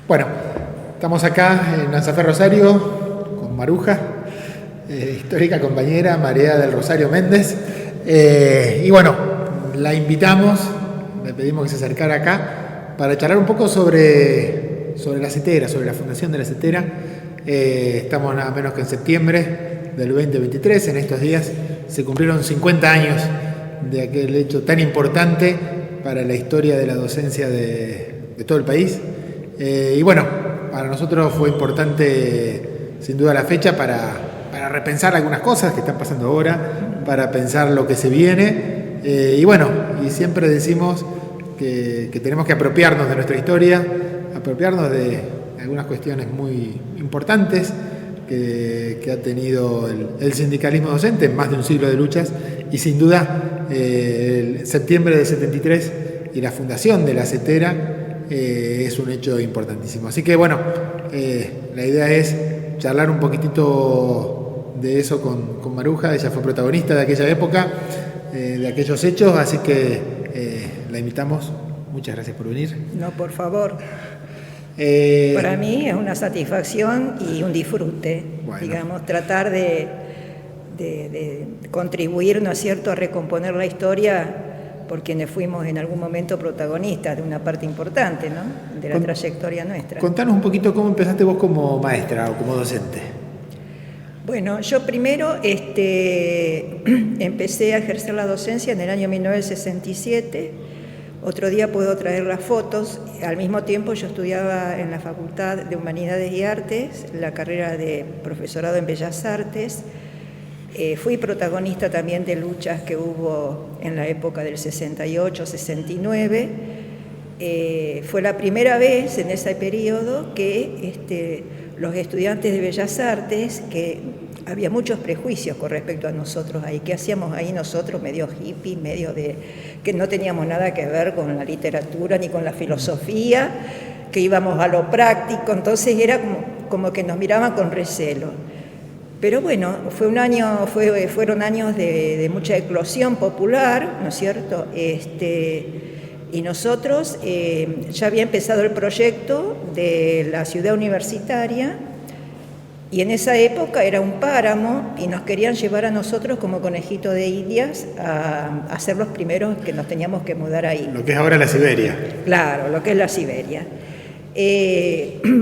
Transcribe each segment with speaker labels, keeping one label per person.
Speaker 1: Bueno, estamos acá en Lanzafe Rosario con Maruja, histórica compañera María del Rosario Méndez. Y bueno, la invitamos, le pedimos que se acercara acá para charlar un poco sobre la CETERA, sobre la fundación de la CETERA. Estamos nada menos que en septiembre del 2023, en estos días se cumplieron 50 años de aquel hecho tan importante para la historia de la docencia de todo el país. Y bueno, para nosotros fue importante sin duda la fecha para repensar algunas cosas que están pasando ahora, para pensar lo que se viene. Y bueno, y siempre decimos que tenemos que apropiarnos de nuestra historia, apropiarnos de algunas cuestiones muy importantes que ha tenido el sindicalismo docente en más de un siglo de luchas, y sin duda el septiembre del 73 y la fundación de la CETERA es un hecho importantísimo. Así que bueno, la idea es charlar un poquitito de eso con Maruja. Ella fue protagonista de aquella época, de aquellos hechos, así que la invitamos. Muchas gracias por venir.
Speaker 2: No, por favor. Para mí es una satisfacción y un disfrute, bueno, digamos, tratar de contribuir, ¿no es cierto?, a recomponer la historia por quienes fuimos en algún momento protagonistas de una parte importante, ¿no?, de la trayectoria nuestra.
Speaker 1: Contanos un poquito cómo empezaste vos como maestra o como docente.
Speaker 2: Bueno, yo primero empecé a ejercer la docencia en el año 1967. Otro día puedo traer las fotos. Al mismo tiempo yo estudiaba en la Facultad de Humanidades y Artes, la carrera de profesorado en Bellas Artes. Fui protagonista también de luchas que hubo en la época del 68-69. Fue la primera vez en ese periodo que los estudiantes de Bellas Artes, que había muchos prejuicios con respecto a nosotros ahí. ¿Qué hacíamos ahí nosotros, medio hippie, medio de que no teníamos nada que ver con la literatura ni con la filosofía, que íbamos a lo práctico? Entonces era como que nos miraban con recelo. Pero bueno, fueron años de mucha eclosión popular, ¿no es cierto? Y nosotros ya había empezado el proyecto de la ciudad universitaria, y en esa época era un páramo y nos querían llevar a nosotros como conejito de indias a ser los primeros que nos teníamos que mudar ahí.
Speaker 1: Lo que es ahora la Siberia.
Speaker 2: Claro, lo que es la Siberia.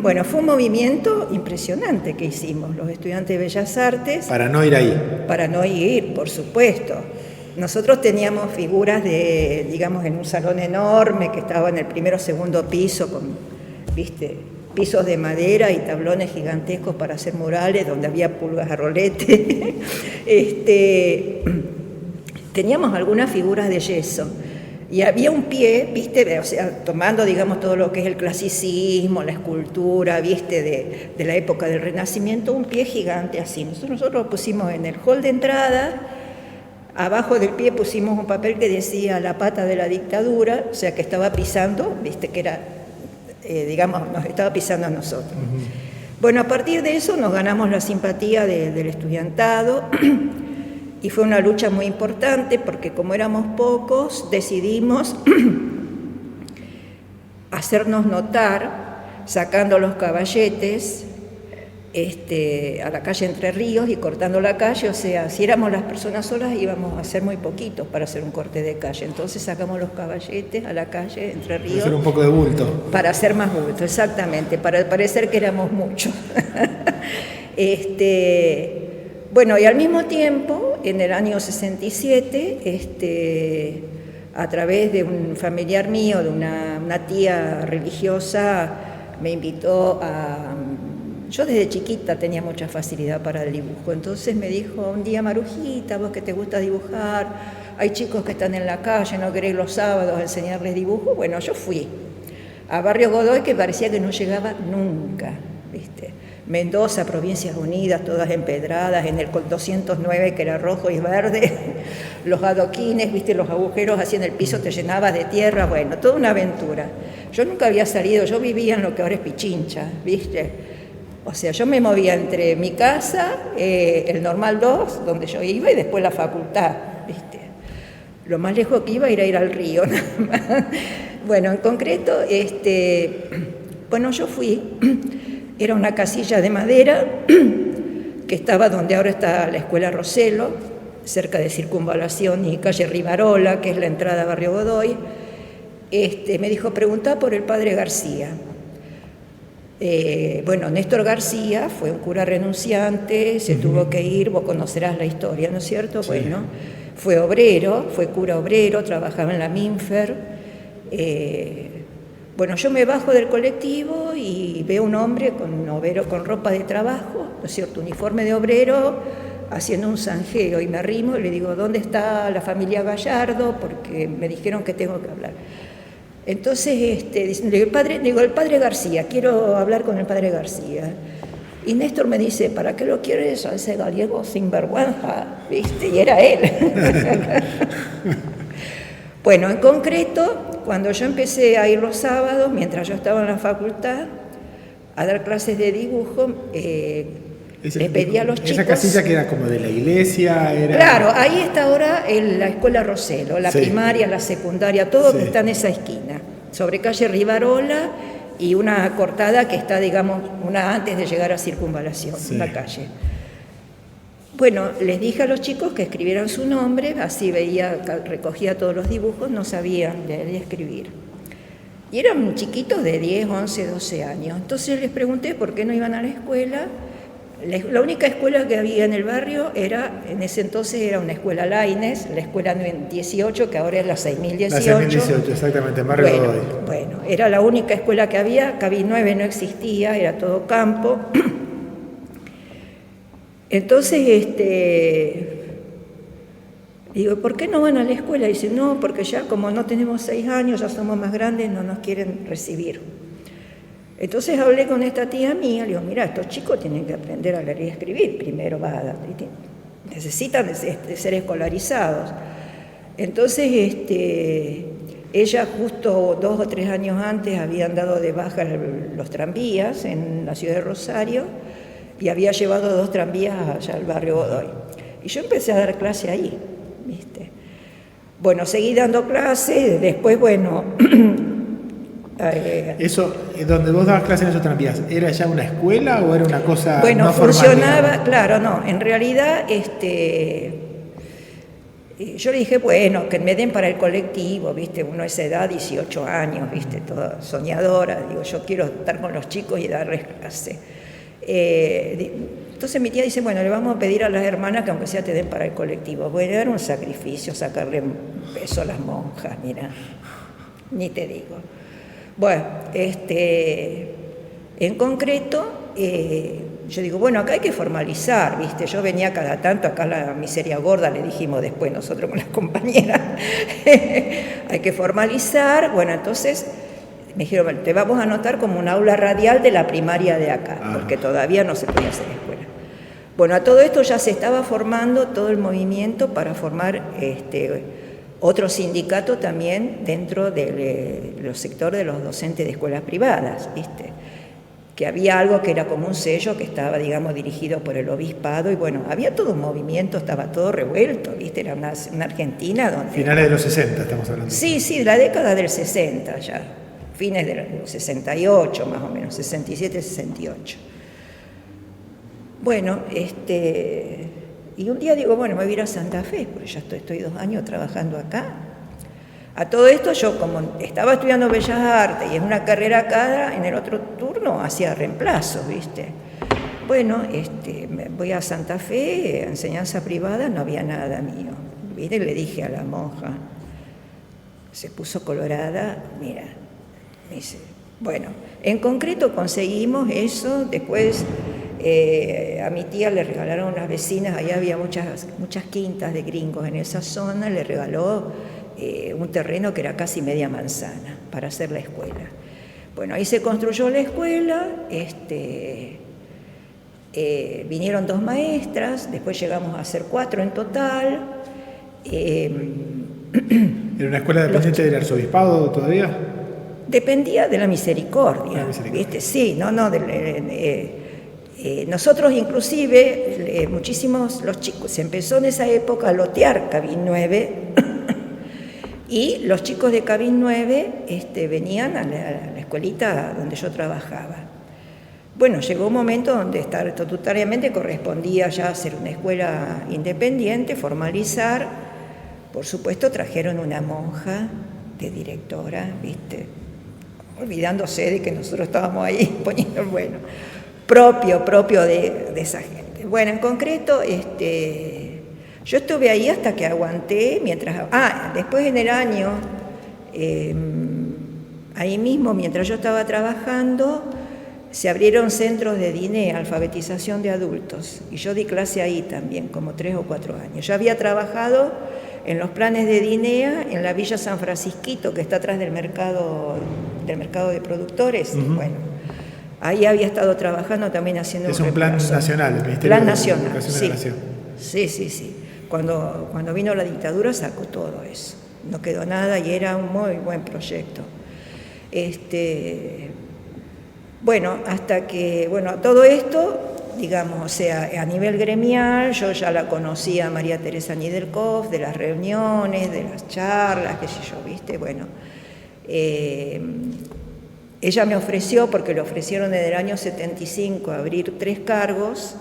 Speaker 2: Bueno, fue un movimiento impresionante que hicimos los estudiantes de Bellas Artes.
Speaker 1: Para no ir ahí.
Speaker 2: Para no ir, por supuesto. Nosotros teníamos figuras digamos, en un salón enorme que estaba en el primero o segundo piso con, pisos de madera y tablones gigantescos para hacer murales donde había pulgas a rolete. Teníamos algunas figuras de yeso. Y había un pie, o sea, tomando, digamos, todo lo que es el clasicismo, la escultura, de la época del Renacimiento, un pie gigante así. Nosotros lo pusimos en el hall de entrada. Abajo del pie pusimos un papel que decía la pata de la dictadura, o sea que estaba pisando, que era, digamos, nos estaba pisando a nosotros. Uh-huh. Bueno, a partir de eso nos ganamos la simpatía del estudiantado y fue una lucha muy importante porque como éramos pocos decidimos hacernos notar sacando los caballetes a la calle Entre Ríos y cortando la calle. O sea, si éramos las personas solas íbamos a ser muy poquitos para hacer un corte de calle. Entonces sacamos los caballetes a la calle Entre Ríos.
Speaker 1: Para hacer un poco de bulto.
Speaker 2: Para hacer más bulto, exactamente, para parecer que éramos muchos. Bueno, y al mismo tiempo, en el año 67, a través de un familiar mío, de una tía religiosa, me invitó a... Yo desde chiquita tenía mucha facilidad para el dibujo, entonces me dijo un día: Marujita, vos que te gusta dibujar, hay chicos que están en la calle, ¿no querés los sábados enseñarles dibujo? Bueno, yo fui a Barrio Godoy, que parecía que no llegaba nunca, Mendoza, Provincias Unidas, todas empedradas, en el 209 que era rojo y verde, los adoquines, los agujeros así en el piso, te llenabas de tierra, bueno, toda una aventura. Yo nunca había salido, yo vivía en lo que ahora es Pichincha, O sea, yo me movía entre mi casa, el Normal 2, donde yo iba, y después la facultad, Lo más lejos que iba era ir al río, nada más. Bueno, en concreto, Bueno, yo fui, era una casilla de madera que estaba donde ahora está la Escuela Roselo, cerca de Circunvalación y calle Rivarola, que es la entrada a Barrio Godoy. Me dijo, preguntá por el padre García. Bueno, Néstor García fue un cura renunciante, se tuvo que ir, vos conocerás la historia, ¿no es cierto? Sí. Bueno, fue obrero, fue cura obrero, trabajaba en la Minfer. Bueno, yo me bajo del colectivo y veo un hombre con ropa de trabajo, ¿no es cierto?, uniforme de obrero, haciendo un zanjeo, y me arrimo y le digo, ¿dónde está la familia Gallardo? Porque me dijeron que tengo que hablar. Entonces, el padre García, quiero hablar con el padre García. Y Néstor me dice, ¿para qué lo quieres a ese gallego sinvergüenza? ¿Viste? Y era él. Bueno, en concreto, cuando yo empecé a ir los sábados, mientras yo estaba en la facultad, a dar clases de dibujo, les pedí a los chicos...
Speaker 1: Esa casilla que era como de la iglesia... Era...
Speaker 2: Claro, ahí está ahora la Escuela Roselo, la primaria, la secundaria, todo que está en esa esquina, sobre calle Rivarola y una cortada que está, digamos, una antes de llegar a Circunvalación, la calle. Bueno, les dije a los chicos que escribieran su nombre, así recogía todos los dibujos, no sabían leer y escribir. Y eran chiquitos de 10, 11, 12 años. Entonces les pregunté por qué no iban a la escuela. La única escuela que había en el barrio en ese entonces era una escuela Laínez, la escuela 18, que ahora es la 6018.
Speaker 1: La 6018, exactamente, Barrio Godoy.
Speaker 2: Bueno, era la única escuela que había, Cabin 9 no existía, era todo campo. Entonces, digo, ¿por qué no van a la escuela? Dice, no, porque ya como no tenemos 6 años, ya somos más grandes, no nos quieren recibir. Entonces hablé con esta tía mía, le digo, mira, estos chicos tienen que aprender a leer y escribir, primero necesitan ser escolarizados. Entonces, ella justo 2 o 3 años antes habían dado de baja los tranvías en la ciudad de Rosario y había llevado 2 tranvías allá al barrio Godoy. Y yo empecé a dar clase ahí, ¿viste? Bueno, seguí dando clase, después, bueno...
Speaker 1: Eso, donde vos dabas clases en esos tranvías, ¿era ya una escuela o era una cosa
Speaker 2: bueno,
Speaker 1: no formal? Bueno, funcionaba,
Speaker 2: claro, no, en realidad, yo le dije, bueno, que me den para el colectivo, ¿viste? Uno a esa edad, 18 años, ¿viste? Toda soñadora, digo, yo quiero estar con los chicos y darles clase. Entonces mi tía dice, bueno, le vamos a pedir a las hermanas que aunque sea te den para el colectivo. Bueno, era un sacrificio sacarle un peso a las monjas, mira, ni te digo. Bueno, en concreto, yo digo, bueno, acá hay que formalizar, ¿viste? Yo venía cada tanto, acá la miseria gorda, le dijimos después nosotros con las compañeras, hay que formalizar. Bueno, entonces me dijeron, te vamos a anotar como un aula radial de la primaria de acá, porque todavía no se podía hacer escuela. Bueno, a todo esto ya se estaba formando todo el movimiento para formar otro sindicato también dentro de los sectores de los docentes de escuelas privadas, ¿viste? Que había algo que era como un sello que estaba, digamos, dirigido por el obispado y bueno, había todo un movimiento, estaba todo revuelto, ¿viste? Era una Argentina donde...
Speaker 1: Finales de los 60 estamos hablando.
Speaker 2: Sí, la década del 60 ya, fines del 68 más o menos, 67, 68. Bueno, y un día digo, bueno, me voy a ir a Santa Fe, porque ya estoy 2 años trabajando acá. A todo esto yo, como estaba estudiando Bellas Artes y es una carrera acá, en el otro turno hacía reemplazos, ¿viste? Bueno, me voy a Santa Fe, enseñanza privada, no había nada mío. ¿Viste? Le dije a la monja, se puso colorada, mira, me dice, bueno, en concreto conseguimos eso, después... a mi tía le regalaron unas vecinas, allá había muchas quintas de gringos en esa zona, le regaló un terreno que era casi media manzana para hacer la escuela. Bueno, ahí se construyó la escuela, vinieron 2 maestras, después llegamos a ser 4 en total.
Speaker 1: ¿Era una escuela dependiente del arzobispado todavía?
Speaker 2: Dependía de la Misericordia, ¿viste? Sí, nosotros inclusive, muchísimos los chicos, se empezó en esa época a lotear Cabin 9 y los chicos de Cabin 9 venían a la escuela escuelita donde yo trabajaba. Bueno, llegó un momento donde estatutariamente correspondía ya hacer una escuela independiente, formalizar. Por supuesto, trajeron una monja de directora, ¿viste? Olvidándose de que nosotros estábamos ahí poniendo, bueno, propio de esa gente. Bueno, en concreto, yo estuve ahí hasta que aguanté, después en el año, ahí mismo, mientras yo estaba trabajando, se abrieron centros de DINEA, alfabetización de adultos, y yo di clase ahí también, como 3 o 4 años. Yo había trabajado en los planes de DINEA en la Villa San Francisquito, que está atrás del mercado de productores. Bueno, ahí había estado trabajando también haciendo
Speaker 1: es un plan nacional, el Ministerio
Speaker 2: plan
Speaker 1: de
Speaker 2: nacional,
Speaker 1: Educación de la Nación.
Speaker 2: Sí. Cuando vino la dictadura sacó todo eso, no quedó nada y era un muy buen proyecto. Bueno, hasta que, todo esto, digamos, o sea, a nivel gremial, yo ya la conocía a María Teresa Niederkopf, de las reuniones, de las charlas, qué sé yo, ¿viste? Bueno, ella me ofreció, porque le ofrecieron en el año 75 abrir 3 cargos,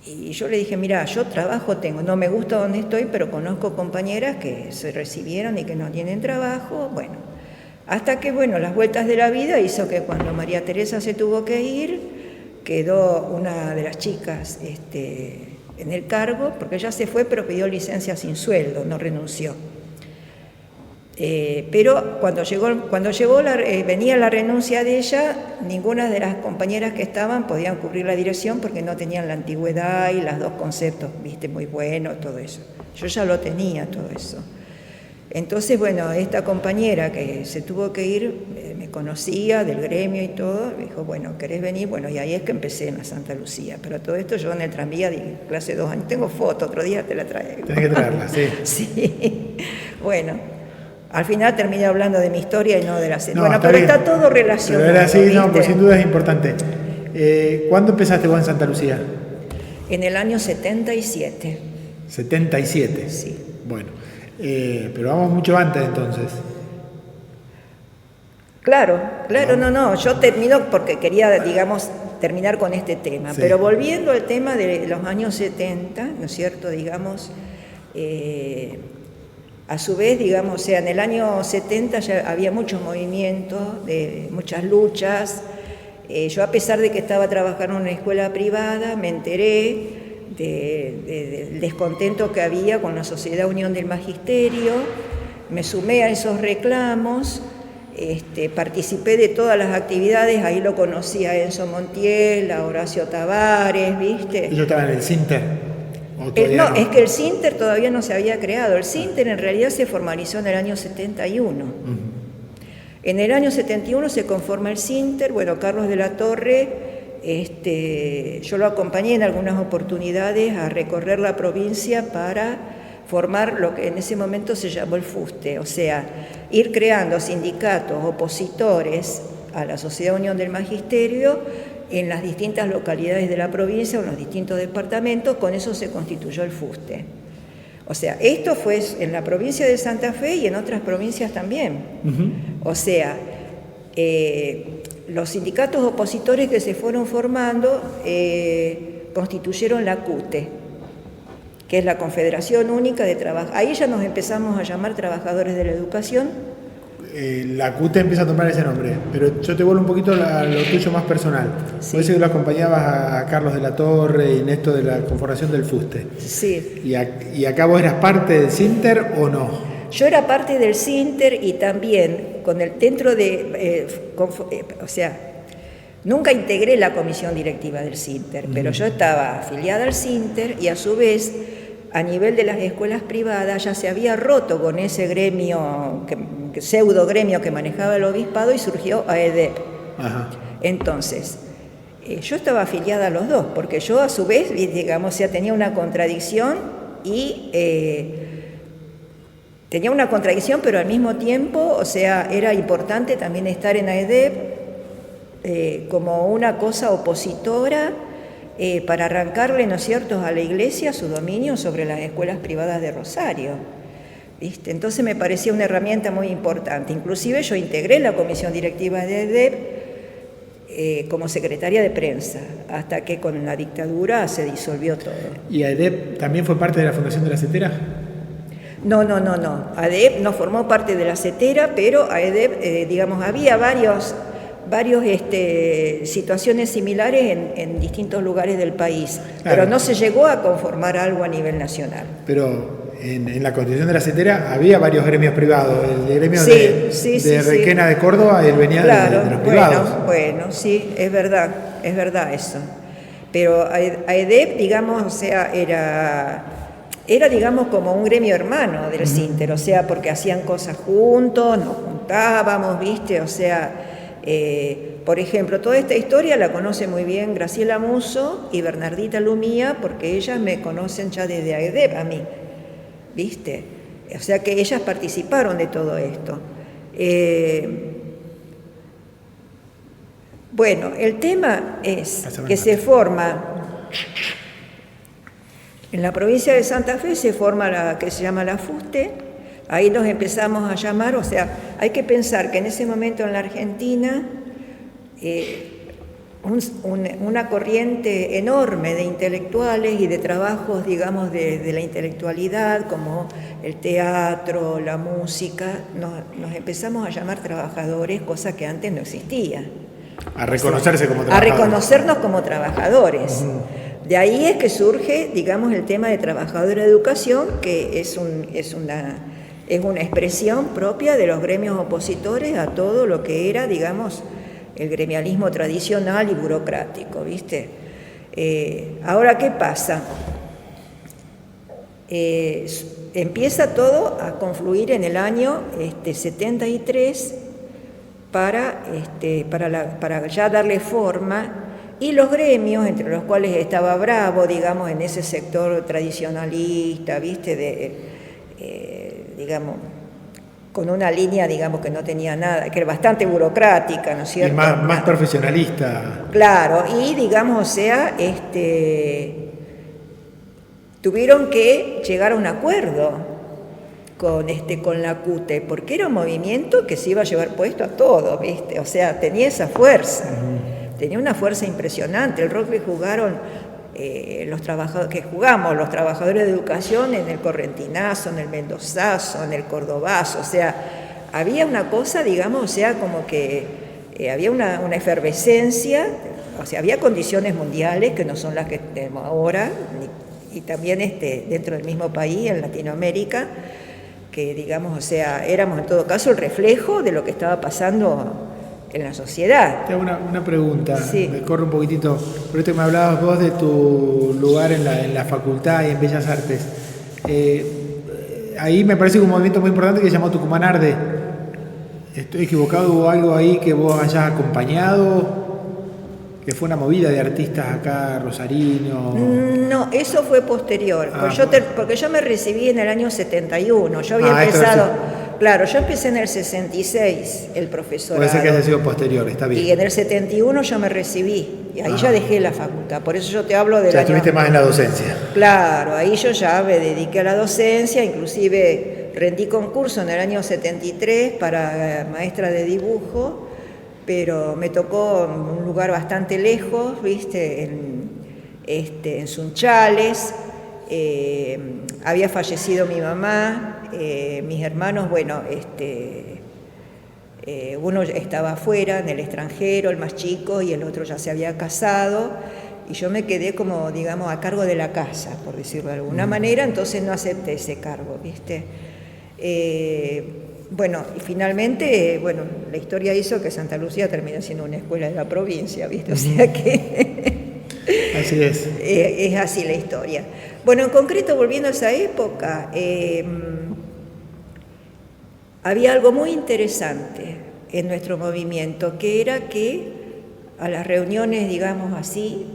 Speaker 2: y yo le dije, mira, yo trabajo tengo, no me gusta donde estoy, pero conozco compañeras que se recibieron y que no tienen trabajo, bueno. Hasta que, las vueltas de la vida hizo que cuando María Teresa se tuvo que ir, quedó una de las chicas en el cargo, porque ella se fue, pero pidió licencia sin sueldo, no renunció. Pero cuando venía la renuncia de ella, ninguna de las compañeras que estaban podían cubrir la dirección porque no tenían la antigüedad y los 2 conceptos, viste, muy buenos, todo eso. Yo ya lo tenía, todo eso. Entonces, esta compañera que se tuvo que ir, me conocía del gremio y todo, me dijo, ¿querés venir? Y ahí es que empecé en la Santa Lucía. Pero todo esto yo en el tranvía di clase 2 años. Tengo foto, otro día te la traigo.
Speaker 1: Tenés que traerla, sí.
Speaker 2: Sí. Al final terminé hablando de mi historia y no de la serie.
Speaker 1: No,
Speaker 2: pero
Speaker 1: bien.
Speaker 2: Está todo relacionado.
Speaker 1: Pero era así,
Speaker 2: ¿viste?
Speaker 1: pues sin duda es importante. ¿Cuándo empezaste vos en Santa Lucía?
Speaker 2: En el año 77.
Speaker 1: 77.
Speaker 2: Sí.
Speaker 1: Bueno, pero vamos mucho antes entonces.
Speaker 2: Claro, no, yo termino porque quería, digamos, terminar con este tema, sí. Pero volviendo al tema de los años 70, ¿no es cierto?, digamos, a su vez, digamos, en el año 70 ya había muchos movimientos, muchas luchas. Yo, a pesar de que estaba trabajando en una escuela privada, me enteré del descontento que había con la Sociedad Unión del Magisterio, me sumé a esos reclamos, participé de todas las actividades, ahí lo conocí a Enzo Montiel, a Horacio Tavares, ¿viste?
Speaker 1: ¿Ellos estaban en el Sinter?
Speaker 2: No, es que el Sinter todavía no se había creado, el Sinter en realidad se formalizó en el año 71. En el año 71 se conforma el Sinter, Carlos de la Torre, yo lo acompañé en algunas oportunidades a recorrer la provincia para formar lo que en ese momento se llamó el FUSTE, o sea, ir creando sindicatos opositores a la Sociedad Unión del Magisterio en las distintas localidades de la provincia o en los distintos departamentos. Con eso se constituyó el FUSTE. O sea, esto fue en la provincia de Santa Fe y en otras provincias también. O sea, los sindicatos opositores que se fueron formando constituyeron la CUTE, que es la Confederación Única de Trabajo. Ahí ya nos empezamos a llamar trabajadores de la educación.
Speaker 1: La CUTE empieza a tomar ese nombre, pero yo te vuelvo un poquito a lo tuyo más personal. Sí. Vos decís que lo acompañabas a Carlos de la Torre y en esto de la conformación del FUSTE.
Speaker 2: Sí.
Speaker 1: ¿Y acá vos eras parte del Sinter o no?
Speaker 2: Yo era parte del Sinter y también nunca integré la comisión directiva del Sinter, pero yo estaba afiliada al Sinter y a su vez, a nivel de las escuelas privadas, ya se había roto con ese gremio, pseudo gremio que manejaba el obispado, y surgió AEDEP. Ajá. Entonces, yo estaba afiliada a los dos, porque yo a su vez, digamos, tenía una contradicción pero al mismo tiempo, era importante también estar en AEDEP como una cosa opositora para arrancarle, ¿no es cierto?, a la Iglesia su dominio sobre las escuelas privadas de Rosario. ¿viste? Entonces me parecía una herramienta muy importante. Inclusive yo integré la comisión directiva de AEDEP como secretaria de prensa, hasta que con la dictadura se disolvió todo.
Speaker 1: ¿Y AEDEP también fue parte de la fundación de la CETERA?
Speaker 2: No. AEDEP no formó parte de la CETERA, pero AEDEP, digamos, había varios situaciones similares en distintos lugares del país, claro. Pero no se llegó a conformar algo a nivel nacional.
Speaker 1: Pero en la constitución de la CETERA había varios gremios privados. El gremio
Speaker 2: sí,
Speaker 1: de Requena de Córdoba, él venía
Speaker 2: claro,
Speaker 1: de los privados.
Speaker 2: Bueno, sí, es verdad eso. Pero AEDEP, digamos, o sea, era digamos como un gremio hermano del Sinter, o sea, porque hacían cosas juntos, nos juntábamos, ¿viste? O sea, por ejemplo, toda esta historia la conoce muy bien Graciela Musso y Bernardita Lumía, porque ellas me conocen ya desde AEDEP a mí, ¿viste? O sea que ellas participaron de todo esto. Bueno, el tema es que se forma, en la provincia de Santa Fe se forma la que se llama la FUSTE, ahí nos empezamos a llamar, o sea, hay que pensar que en ese momento en la Argentina una corriente enorme de intelectuales y de trabajos, digamos, de la intelectualidad, como el teatro, la música, nos empezamos a llamar trabajadores, cosa que antes no existía.
Speaker 1: A reconocerse como
Speaker 2: trabajadores. A reconocernos como trabajadores. De ahí es que surge, digamos, el tema de trabajadora de educación, que es una expresión propia de los gremios opositores a todo lo que era, digamos, el gremialismo tradicional y burocrático, ¿viste? Ahora, ¿qué pasa? Empieza todo a confluir en el año 73 para ya darle forma, y los gremios, entre los cuales estaba Bravo, digamos, en ese sector tradicionalista, ¿viste? Digamos, con una línea, digamos, que no tenía nada, que era bastante burocrática, ¿no es cierto?
Speaker 1: Y más profesionalista.
Speaker 2: Claro, y digamos, o sea, tuvieron que llegar a un acuerdo con la CUTE, porque era un movimiento que se iba a llevar puesto a todo, ¿viste? O sea, tenía esa fuerza, tenía una fuerza impresionante. El rol que jugaron los trabajadores de educación en el correntinazo, en el mendozazo, en el cordobazo, o sea, había una cosa, digamos, o sea, como que había una efervescencia, o sea, había condiciones mundiales que no son las que tenemos ahora, y también dentro del mismo país, en Latinoamérica, que, digamos, o sea, éramos en todo caso el reflejo de lo que estaba pasando en la sociedad.
Speaker 1: Te hago una pregunta,
Speaker 2: sí.
Speaker 1: Me corro un poquitito, por esto me hablabas vos de tu lugar en la facultad y en Bellas Artes. Ahí me parece que un movimiento muy importante que se llamó Tucumán Arde. ¿Estoy equivocado? ¿Hubo algo ahí que vos hayas acompañado? Que fue una movida de artistas acá, rosarinos.
Speaker 2: No, eso fue posterior, porque yo me recibí en el año 71, yo había empezado, claro, yo empecé en el 66 el profesorado.
Speaker 1: Puede ser que haya sido posterior, está bien.
Speaker 2: Y en el 71 yo me recibí, y ahí ya dejé la facultad, por eso yo te hablo de
Speaker 1: ya estuviste más en la docencia.
Speaker 2: Claro, ahí yo ya me dediqué a la docencia, inclusive rendí concurso en el año 73 para maestra de dibujo, pero me tocó un lugar bastante lejos, ¿viste? En Sunchales, había fallecido mi mamá, mis hermanos, bueno, uno estaba afuera, en el extranjero, el más chico, y el otro ya se había casado, y yo me quedé como, digamos, a cargo de la casa, por decirlo de alguna manera, entonces no acepté ese cargo, ¿viste? Bueno, y finalmente, bueno, la historia hizo que Santa Lucía termine siendo una escuela de la provincia, ¿viste? O sea que...
Speaker 1: Así es.
Speaker 2: Es así la historia. Bueno, en concreto, volviendo a esa época, había algo muy interesante en nuestro movimiento, que era que a las reuniones, digamos así,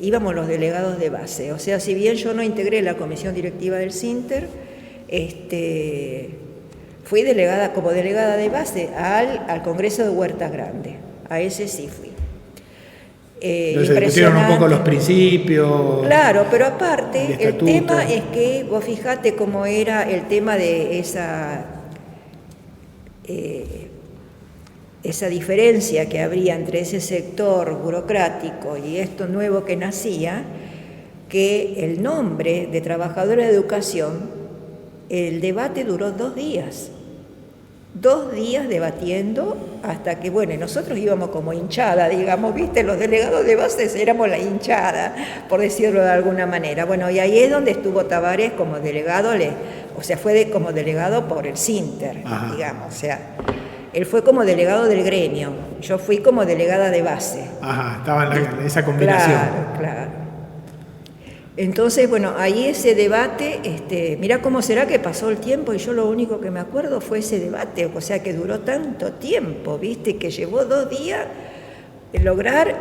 Speaker 2: íbamos los delegados de base. O sea, si bien yo no integré la comisión directiva del Sinter, fui como delegada de base al Congreso de Huerta Grande, a ese sí fui.
Speaker 1: Entonces discutieron un poco los principios.
Speaker 2: Claro, pero aparte, el tema es que vos fijate cómo era el tema de esa diferencia que habría entre ese sector burocrático y esto nuevo que nacía, que el nombre de trabajadora de educación, el debate duró 2 días. 2 días debatiendo hasta que, bueno, nosotros íbamos como hinchada, digamos, ¿viste? Los delegados de bases éramos la hinchada, por decirlo de alguna manera. Bueno, y ahí es donde estuvo Tavares como delegado, fue como delegado por el Sinter,
Speaker 1: Ajá.
Speaker 2: digamos, o sea, él fue como delegado del gremio, yo fui como delegada de base.
Speaker 1: Ajá, estaba en esa combinación.
Speaker 2: Claro. Entonces, bueno, ahí ese debate, mirá cómo será que pasó el tiempo y yo lo único que me acuerdo fue ese debate, o sea, que duró tanto tiempo, ¿viste? Que llevó 2 días lograr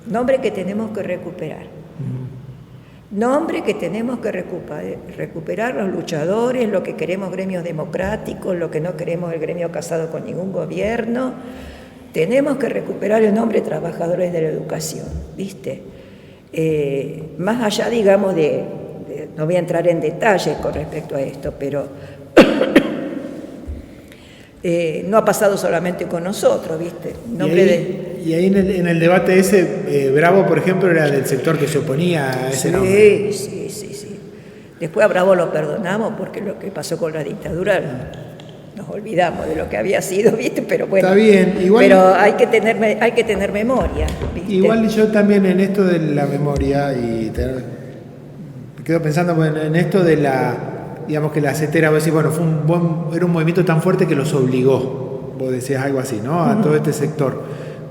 Speaker 2: nombre que tenemos que recuperar. Nombre que tenemos que recuperar los luchadores, lo que queremos gremios democráticos, lo que no queremos el gremio casado con ningún gobierno. Tenemos que recuperar el nombre trabajadores de la educación, ¿viste? Más allá, digamos, no voy a entrar en detalles con respecto a esto, pero no ha pasado solamente con nosotros, ¿viste?
Speaker 1: Y ahí en el debate ese, Bravo, por ejemplo, era del sector que se oponía a ese nombre.
Speaker 2: Sí. Después a Bravo lo perdonamos porque lo que pasó con la dictadura nos olvidamos de lo que había sido, ¿viste? Pero bueno,
Speaker 1: está bien, igual,
Speaker 2: pero hay que tener memoria, ¿viste?
Speaker 1: Igual yo también en esto de la memoria me quedo pensando en esto de digamos que la CETERA, vos decís, bueno, era un movimiento tan fuerte que los obligó, vos decías algo así, ¿no? A todo este sector,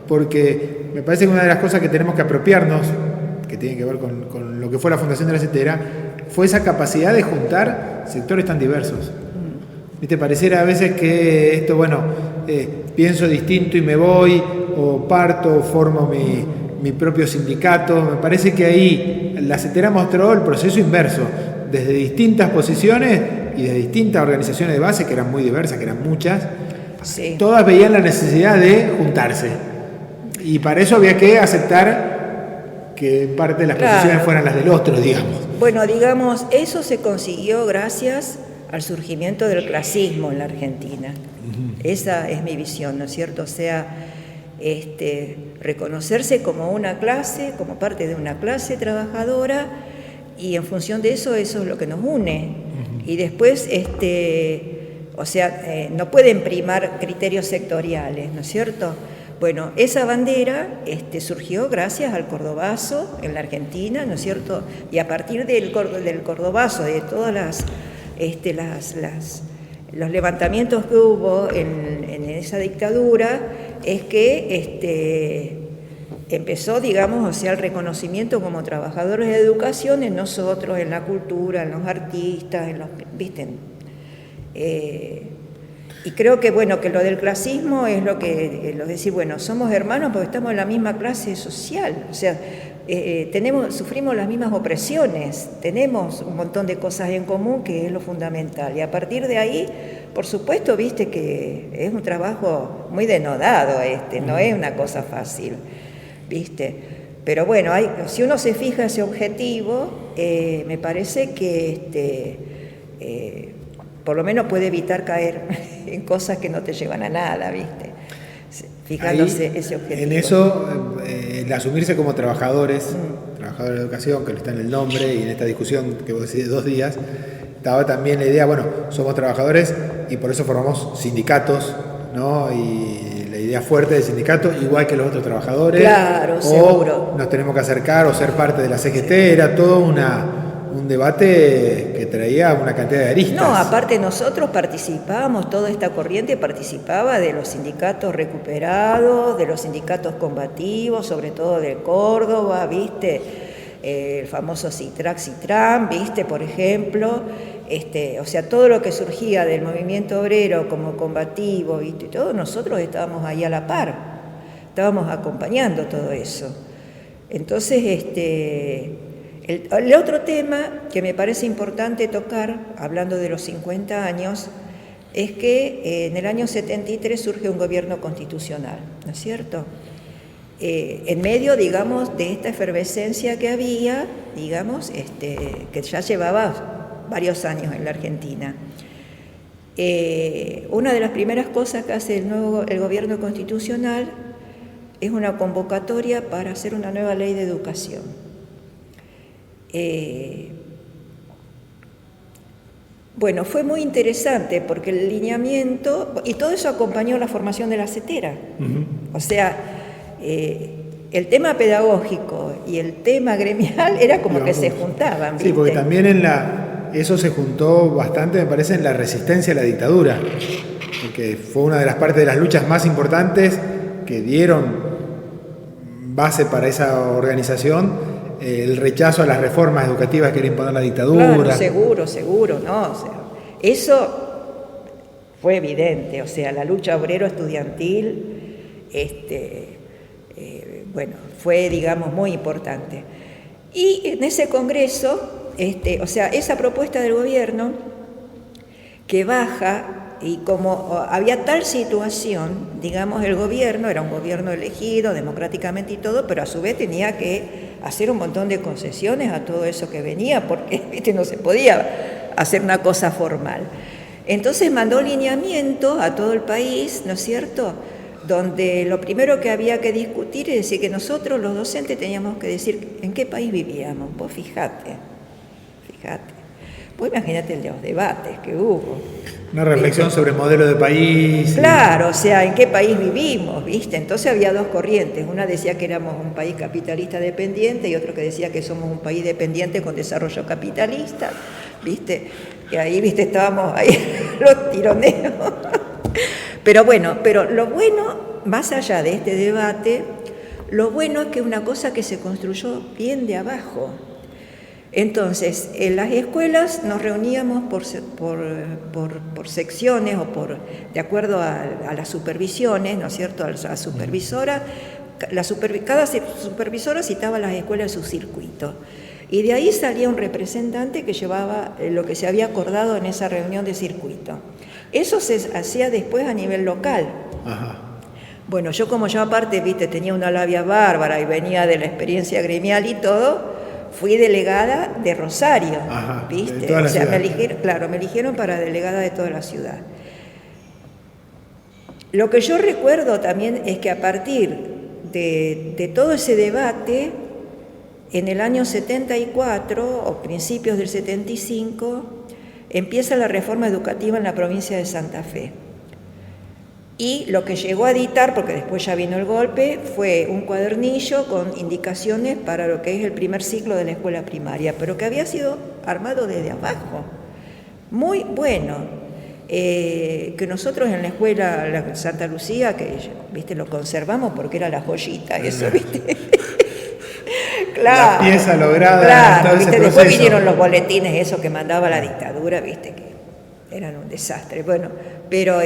Speaker 1: porque me parece que una de las cosas que tenemos que apropiarnos, que tiene que ver con lo que fue la fundación de la CETERA, fue esa capacidad de juntar sectores tan diversos. ¿Viste? Pareciera a veces que esto, pienso distinto y me voy, o parto, o formo mi propio sindicato. Me parece que ahí la CETERA mostró el proceso inverso, desde distintas posiciones y de distintas organizaciones de base, que eran muy diversas, que eran muchas, sí. Todas veían la necesidad de juntarse. Y para eso había que aceptar que parte de las posiciones fueran las del otro, digamos.
Speaker 2: Bueno, digamos, eso se consiguió gracias al surgimiento del clasismo en la Argentina. Esa es mi visión, ¿no es cierto? O sea, reconocerse como una clase, como parte de una clase trabajadora, y en función de eso es lo que nos une. Y después, no pueden primar criterios sectoriales, ¿no es cierto? Bueno, esa bandera surgió gracias al cordobazo en la Argentina, ¿no es cierto? Y a partir del cordobazo, de todas los levantamientos que hubo en esa dictadura, es que empezó, digamos, el reconocimiento como trabajadores de educación en nosotros, en la cultura, en los artistas, ¿viste? Y creo que, que lo del clasismo es lo decir, somos hermanos porque estamos en la misma clase social, o sea, sufrimos las mismas opresiones, tenemos un montón de cosas en común que es lo fundamental, y a partir de ahí, por supuesto, viste que es un trabajo muy denodado, no es una cosa fácil, viste, pero bueno, si uno se fija ese objetivo, me parece que por lo menos puede evitar caer en cosas que no te llevan a nada, ¿viste? Fijándose ese objetivo.
Speaker 1: En eso, el asumirse como trabajadores de educación, que está en el nombre, y en esta discusión que vos decís de 2 días, estaba también la idea, somos trabajadores y por eso formamos sindicatos, ¿no? Y la idea fuerte del sindicato, igual que los otros trabajadores.
Speaker 2: Claro, seguro.
Speaker 1: Nos tenemos que acercar o ser parte de la CGT, era todo un debate que traía una cantidad de aristas.
Speaker 2: No, aparte nosotros participábamos, toda esta corriente participaba de los sindicatos recuperados, de los sindicatos combativos, sobre todo de Córdoba, ¿viste? El famoso CITRAM, ¿viste? Por ejemplo, o sea, todo lo que surgía del movimiento obrero como combativo, ¿viste? Todos nosotros estábamos ahí a la par, estábamos acompañando todo eso. Entonces, el otro tema que me parece importante tocar, hablando de los 50 años, es que en el año 73 surge un gobierno constitucional, ¿no es cierto? en medio, digamos, de esta efervescencia que había, digamos, que ya llevaba varios años en la Argentina. Una de las primeras cosas que hace el gobierno constitucional es una convocatoria para hacer una nueva ley de educación. Bueno, fue muy interesante porque el lineamiento, y todo eso acompañó la formación de la CETERA. O sea, el tema pedagógico y el tema gremial era como que se juntaban, ¿viste?
Speaker 1: Sí, porque también eso se juntó bastante, me parece, en la resistencia a la dictadura, porque fue una de las partes de las luchas más importantes que dieron base para esa organización, el rechazo a las reformas educativas que quería imponer la dictadura.
Speaker 2: Claro, seguro, ¿no? O sea, eso fue evidente, o sea, la lucha obrero-estudiantil, bueno, fue, digamos, muy importante. Y en ese congreso, o sea, esa propuesta del gobierno que baja, y como había tal situación, digamos, el gobierno era un gobierno elegido democráticamente y todo, pero a su vez tenía que hacer un montón de concesiones a todo eso que venía, porque, ¿viste?, no se podía hacer una cosa formal. Entonces mandó lineamientos a todo el país, ¿no es cierto?, donde lo primero que había que discutir es decir que nosotros los docentes teníamos que decir en qué país vivíamos. Vos fijate, vos imagínate los debates que hubo.
Speaker 1: Una reflexión sobre el modelo de país.
Speaker 2: Claro, o sea, en qué país vivimos, ¿viste? Entonces había dos corrientes, una decía que éramos un país capitalista dependiente y otro que decía que somos un país dependiente con desarrollo capitalista, ¿viste? Y ahí, ¿viste?, estábamos ahí los tironeos. Pero bueno, lo bueno, más allá de este debate, lo bueno es que es una cosa que se construyó bien de abajo. Entonces, en las escuelas nos reuníamos por secciones o de acuerdo a las supervisiones, ¿no es cierto?, a la supervisora. Cada supervisora citaba a las escuelas de su circuito. Y de ahí salía un representante que llevaba lo que se había acordado en esa reunión de circuito. Eso se hacía después a nivel local.
Speaker 1: Ajá.
Speaker 2: Bueno, yo como aparte, viste, tenía una labia bárbara y venía de la experiencia gremial y todo, fui delegada de Rosario.
Speaker 1: Ajá,
Speaker 2: ¿viste?
Speaker 1: de toda la ciudad.
Speaker 2: Me eligieron para delegada de toda la ciudad. Lo que yo recuerdo también es que a partir de todo ese debate, en el año 74 o principios del 75, empieza la reforma educativa en la provincia de Santa Fe. Y lo que llegó a editar, porque después ya vino el golpe, fue un cuadernillo con indicaciones para lo que es el primer ciclo de la escuela primaria, pero que había sido armado desde abajo. Muy bueno. Que nosotros en la escuela la Santa Lucía, que, ¿viste?, lo conservamos porque era la joyita, eso, ¿viste? Claro,
Speaker 1: la pieza lograda.
Speaker 2: Claro, ¿viste? Después vinieron los boletines esos que mandaba la dictadura, ¿viste?, que eran un desastre. Bueno, pero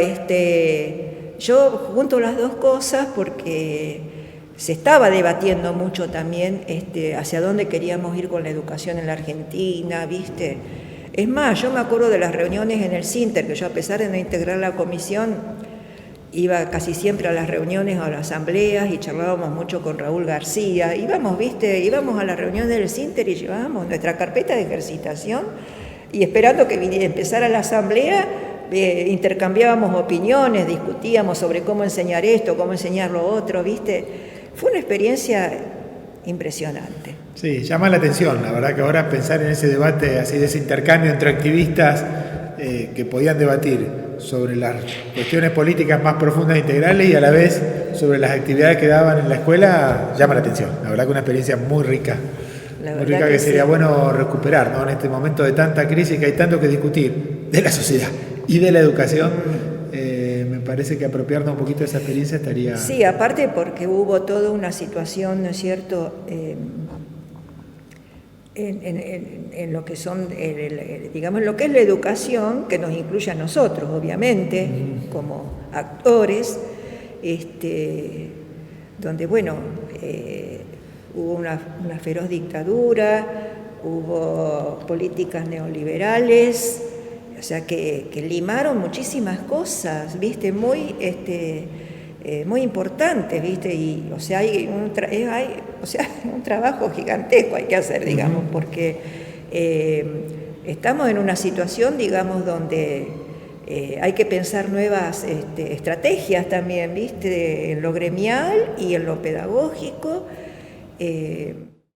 Speaker 2: yo junto las dos cosas porque se estaba debatiendo mucho también hacia dónde queríamos ir con la educación en la Argentina, ¿viste? Es más, yo me acuerdo de las reuniones en el Sinter, que yo, a pesar de no integrar la comisión, iba casi siempre a las reuniones o a las asambleas y charlábamos mucho con Raúl García. Íbamos a las reuniones del Sinter y llevábamos nuestra carpeta de ejercitación y esperando que empezara la asamblea, intercambiábamos opiniones, discutíamos sobre cómo enseñar esto, cómo enseñar lo otro, ¿viste? Fue una experiencia impresionante.
Speaker 1: Sí, llama la atención, la verdad que ahora pensar en ese debate, así de ese intercambio entre activistas que podían debatir sobre las cuestiones políticas más profundas e integrales y a la vez sobre las actividades que daban en la escuela, llama la atención. La verdad que una experiencia muy rica. Muy rica que sería bueno recuperar, ¿no? En este momento de tanta crisis que hay tanto que discutir de la sociedad y de la educación, me parece que apropiarnos un poquito de esa experiencia estaría...
Speaker 2: Sí, aparte porque hubo toda una situación, ¿no es cierto?, en lo que son, digamos, lo que es la educación, que nos incluye a nosotros, obviamente, como actores, donde, bueno, hubo una feroz dictadura, hubo políticas neoliberales, o sea, que limaron muchísimas cosas, ¿viste? Muy, muy importantes, ¿viste? Y, o sea, hay un trabajo gigantesco hay que hacer, digamos, porque estamos en una situación, digamos, donde hay que pensar nuevas estrategias también, ¿viste? En lo gremial y en lo pedagógico.